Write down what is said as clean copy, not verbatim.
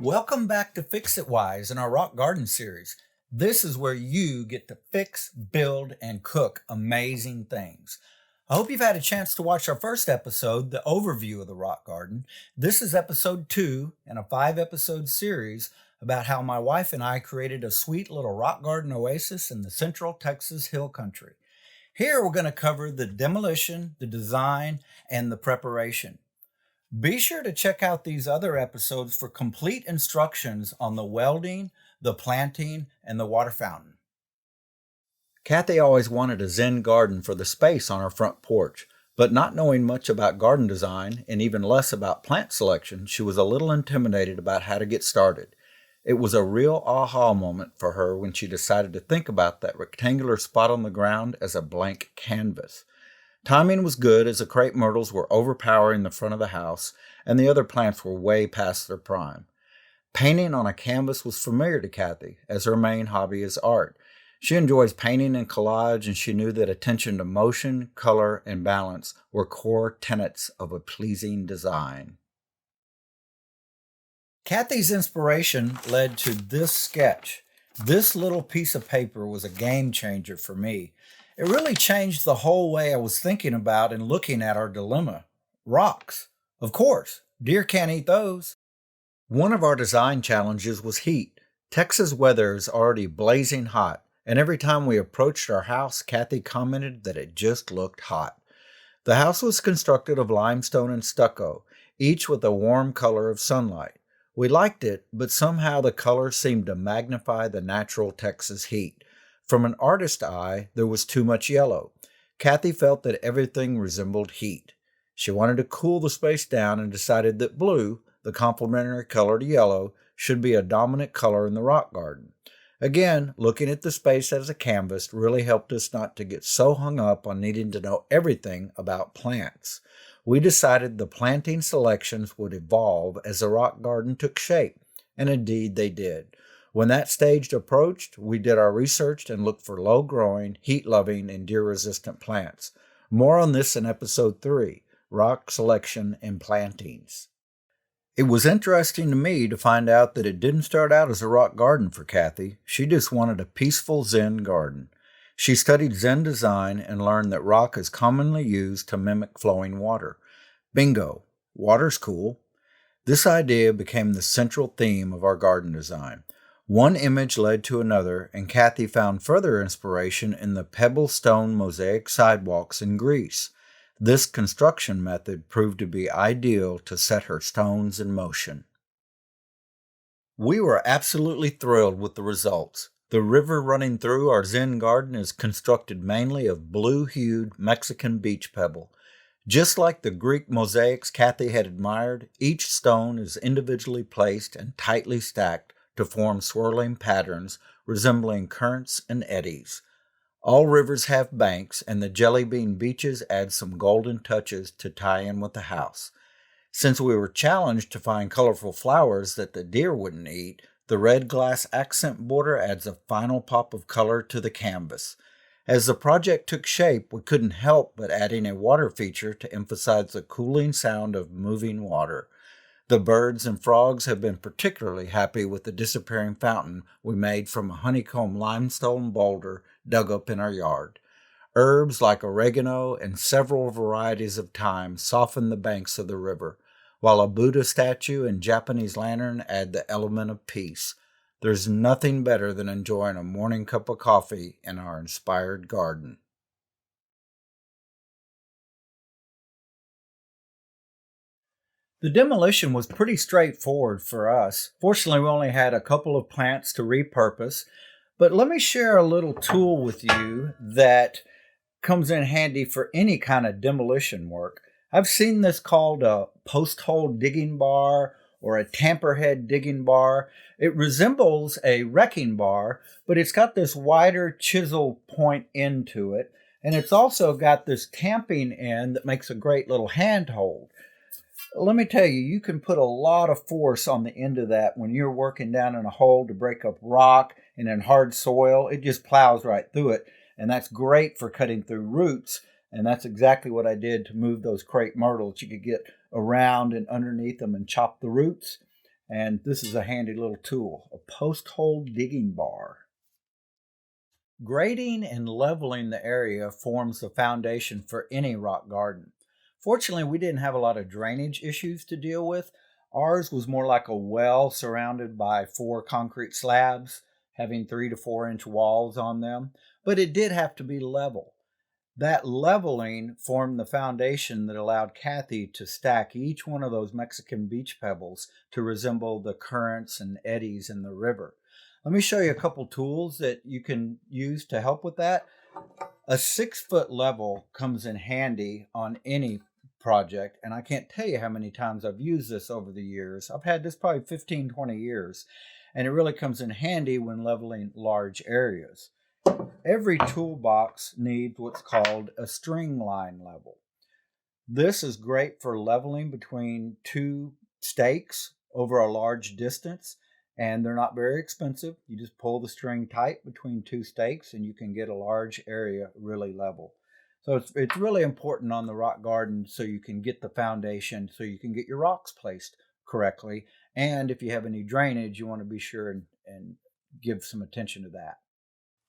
Welcome back to Fix It Wise in our Rock Garden series. This is where you get to fix, build, and cook amazing things. I hope you've had a chance to watch our first episode, the overview of the rock garden. This is episode 2 in a 5-episode series about how my wife and I created a sweet little rock garden oasis in the central Texas hill country. Here we're going to cover the demolition, the design, and the preparation. Be sure to check out these other episodes for complete instructions on the welding, the planting, and the water fountain. Kathy always wanted a Zen garden for the space on our front porch, but not knowing much about garden design and even less about plant selection, she was a little intimidated about how to get started. It was a real aha moment for her when she decided to think about that rectangular spot on the ground as a blank canvas. Timing was good as the crepe myrtles were overpowering the front of the house and the other plants were way past their prime. Painting on a canvas was familiar to Kathy, as her main hobby is art. She enjoys painting and collage, and she knew that attention to motion, color, and balance were core tenets of a pleasing design. Kathy's inspiration led to this sketch. This little piece of paper was a game changer for me. It really changed the whole way I was thinking about and looking at our dilemma. Rocks. Of course, deer can't eat those. One of our design challenges was heat. Texas weather is already blazing hot, and every time we approached our house, Kathy commented that it just looked hot. The house was constructed of limestone and stucco, each with a warm color of sunlight. We liked it, but somehow the color seemed to magnify the natural Texas heat. From an artist's eye, there was too much yellow. Kathy felt that everything resembled heat. She wanted to cool the space down and decided that blue, the complementary color to yellow, should be a dominant color in the rock garden. Again, looking at the space as a canvas really helped us not to get so hung up on needing to know everything about plants. We decided the planting selections would evolve as the rock garden took shape, and indeed they did. When that stage approached, we did our research and looked for low-growing, heat-loving, and deer-resistant plants. More on this in Episode 3, Rock Selection and Plantings. It was interesting to me to find out that it didn't start out as a rock garden for Kathy. She just wanted a peaceful Zen garden. She studied Zen design and learned that rock is commonly used to mimic flowing water. Bingo! Water's cool. This idea became the central theme of our garden design. One image led to another, and Kathy found further inspiration in the pebble stone mosaic sidewalks in Greece. This construction method proved to be ideal to set her stones in motion. We were absolutely thrilled with the results. The river running through our Zen garden is constructed mainly of blue-hued Mexican beach pebble. Just like the Greek mosaics Kathy had admired, each stone is individually placed and tightly stacked to form swirling patterns resembling currents and eddies. All rivers have banks, and the jelly bean beaches add some golden touches to tie in with the house. Since we were challenged to find colorful flowers that the deer wouldn't eat, the red glass accent border adds a final pop of color to the canvas. As the project took shape, we couldn't help but adding a water feature to emphasize the cooling sound of moving water. The birds and frogs have been particularly happy with the disappearing fountain we made from a honeycomb limestone boulder dug up in our yard. Herbs like oregano and several varieties of thyme soften the banks of the river, while a Buddha statue and Japanese lantern add the element of peace. There's nothing better than enjoying a morning cup of coffee in our inspired garden. The demolition was pretty straightforward for us. Fortunately, we only had a couple of plants to repurpose, but let me share a little tool with you that comes in handy for any kind of demolition work. I've seen this called a post hole digging bar or a tamper head digging bar. It resembles a wrecking bar, but it's got this wider chisel point into it, and it's also got this tamping end that makes a great little handhold. Let me tell you, you can put a lot of force on the end of that when you're working down in a hole to break up rock and in hard soil. It just plows right through it, and that's great for cutting through roots, and that's exactly what I did to move those crepe myrtles. You could get around and underneath them and chop the roots. And this is a handy little tool, a post hole digging bar. Grading and leveling the area forms the foundation for any rock garden. Fortunately, we didn't have a lot of drainage issues to deal with. Ours was more like a well surrounded by 4 concrete slabs, having 3 to 4 inch walls on them, but it did have to be level. That leveling formed the foundation that allowed Kathy to stack each one of those Mexican beach pebbles to resemble the currents and eddies in the river. Let me show you a couple tools that you can use to help with that. A 6 foot level comes in handy on any project, and I can't tell you how many times I've used this over the years. I've had this probably 15, 20 years, and it really comes in handy when leveling large areas. Every toolbox needs what's called a string line level. This is great for leveling between 2 stakes over a large distance, and they're not very expensive. You just pull the string tight between 2 stakes and you can get a large area really level. So it's really important on the rock garden so you can get the foundation, so you can get your rocks placed correctly. And if you have any drainage, you want to be sure and give some attention to that.